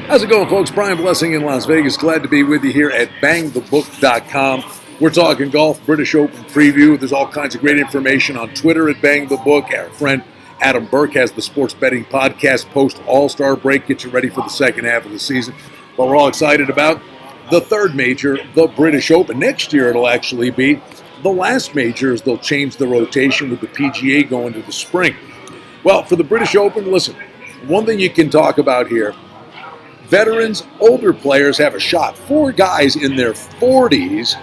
How's it going, folks? Brian Blessing in Las Vegas. Glad to be with you here at bangthebook.com. We're talking golf, British Open preview. There's all kinds of great information on Twitter at Bang the Book. Our friend Adam Burke has the Sports Betting Podcast post All-Star break. Get you ready for the second half of the season. But we're all excited about the third major, the British Open. Next year, it'll actually be the last major, as they'll change the rotation with the PGA going to the spring. Well, for the British Open, listen, one thing you can talk about here, veterans, older players have a shot. 4 guys in their 40s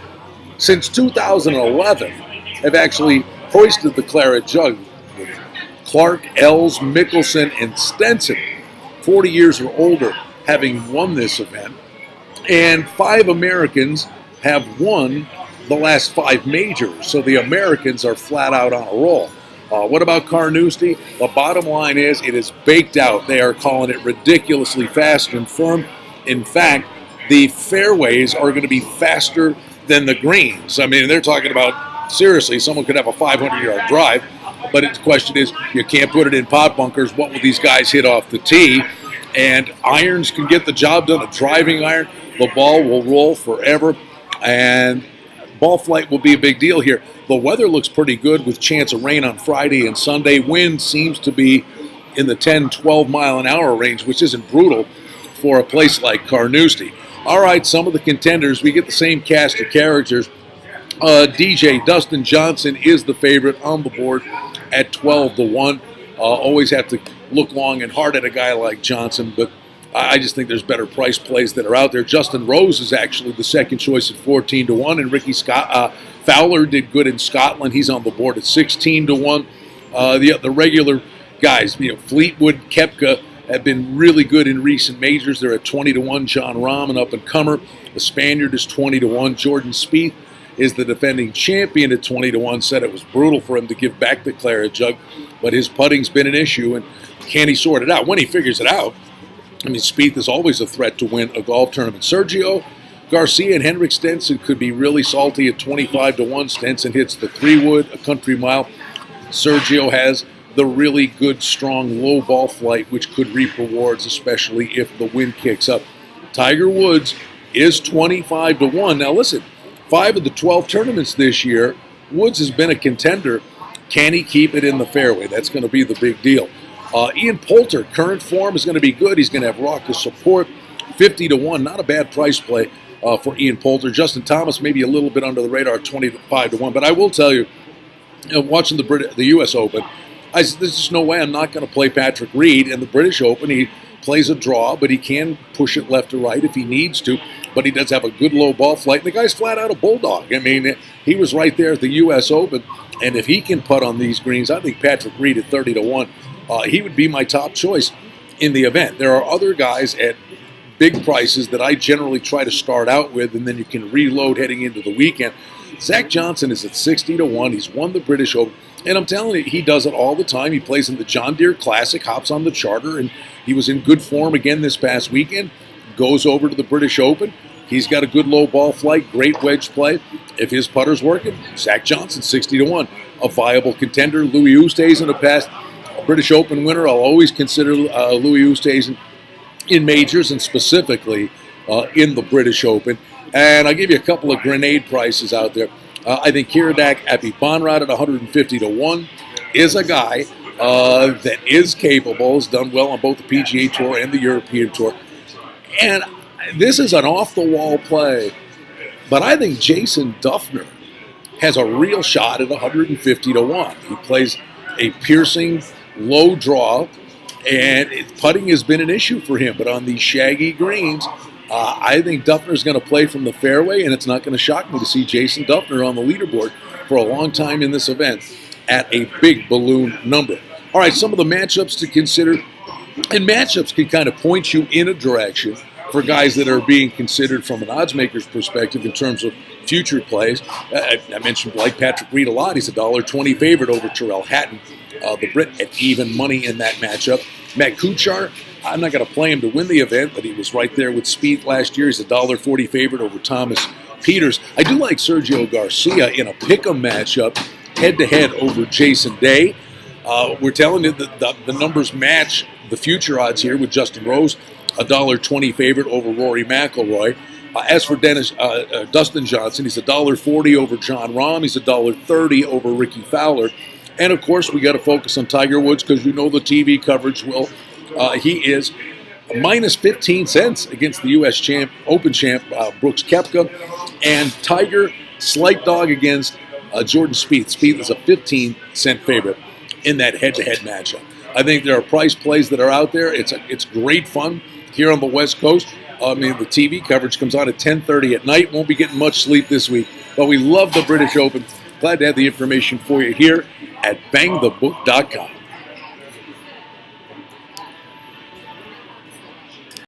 since 2011 have actually hoisted the claret jug. Clark, Els, Mickelson, and Stenson, 40 years or older, having won this event. And 5 Americans have won the last 5 majors. So the Americans are flat out on a roll. What about Carnoustie? The bottom line is it is baked out. They are calling it ridiculously fast and firm. In fact, the fairways are going to be faster than the greens. I mean, they're talking about, seriously, someone could have a 500-yard drive, but the question is, you can't put it in pot bunkers. What will these guys hit off the tee? And irons can get the job done. A driving iron, the ball will roll forever, and ball flight will be a big deal here. The weather looks pretty good with chance of rain on Friday and Sunday. Wind seems to be in the 10, 12 mile an hour range, which isn't brutal for a place like Carnoustie. All right, some of the contenders, we get the same cast of characters. DJ Dustin Johnson is the favorite on the board at 12-1. Always have to look long and hard at a guy like Johnson, but I just think there's better price plays that are out there. Justin Rose is actually the second choice at 14-1, and Rickie Fowler did good in Scotland. He's on the board at 16-1. The regular guys, Fleetwood, Koepka, have been really good in recent majors. They're at 20-1. John Rahm, an up-and-comer. The Spaniard is 20-1. Jordan Spieth is the defending champion at 20-1. Said it was brutal for him to give back the claret jug, but his putting's been an issue, and can he sort it out? When he figures it out, I mean, Spieth is always a threat to win a golf tournament. Sergio Garcia and Henrik Stenson could be really salty at 25-1. Stenson hits the 3-wood, a country mile. Sergio has the really good, strong, low ball flight, which could reap rewards, especially if the wind kicks up. Tiger Woods is 25-1. Now, listen, 5 of the 12 tournaments this year, Woods has been a contender. Can he keep it in the fairway? That's going to be the big deal. Ian Poulter, current form is going to be good. He's going to have raucous support. 50-1, not a bad price play for Ian Poulter. Justin Thomas, maybe a little bit under the radar, 25-1. But I will tell you, watching the U.S. Open, there's just no way I'm not going to play Patrick Reed in the British Open. He plays a draw, but he can push it left or right if he needs to. But he does have a good low ball flight. And the guy's flat out a bulldog. I mean, he was right there at the U.S. Open. And if he can putt on these greens, I think Patrick Reed at 30-1, he would be my top choice in the event. There are other guys at big prices that I generally try to start out with, and then you can reload heading into the weekend. Zach Johnson is at 60-1. He's won the British Open, and I'm telling you, he does it all the time. He plays in the John Deere Classic, hops on the charter, and he was in good form again this past weekend. Goes over to the British Open. He's got a good low ball flight, great wedge play. If his putter's working, Zach Johnson, 60-1. A viable contender. Louis Oosthuizen in the past, British Open winner. I'll always consider Louis Oosthuizen in majors and specifically in the British Open. And I'll give you a couple of grenade prices out there. I think Kiradak Apipanrad at 150-1 is a guy that is capable, has done well on both the PGA Tour and the European Tour. And this is an off-the-wall play, but I think Jason Duffner has a real shot at 150-1. He plays a piercing low draw, and putting has been an issue for him. But on these shaggy greens, I think Duffner's going to play from the fairway, and it's not going to shock me to see Jason Duffner on the leaderboard for a long time in this event at a big balloon number. All right, some of the matchups to consider, and matchups can kind of point you in a direction for guys that are being considered from an odds maker's perspective in terms of future plays. I mentioned like Patrick Reed a lot. He's a $1.20 favorite over Tyrrell Hatton, the Brit, at even money in that matchup. Matt Kuchar, I'm not going to play him to win the event, but he was right there with Spieth last year. He's a $1.40 favorite over Thomas Peters. I do like Sergio Garcia in a pick'em matchup, head-to-head over Jason Day. We're telling you that the numbers match the future odds here with Justin Rose, $1.20 favorite over Rory McIlroy. As for Dustin Johnson, he's $1.40 over Jon Rahm. He's $1.30 over Rickie Fowler. And, of course, we got to focus on Tiger Woods because you know the TV coverage will. He is minus 15 cents against the U.S. Open champ Brooks Koepka. And Tiger, slight dog against Jordan Spieth. Spieth is a 15-cent favorite in that head-to-head matchup. I think there are price plays that are out there. It's great fun here on the West Coast. I mean, the TV coverage comes on at 10:30 at night. Won't be getting much sleep this week, but we love the British Open. Glad to have the information for you here at bangthebook.com.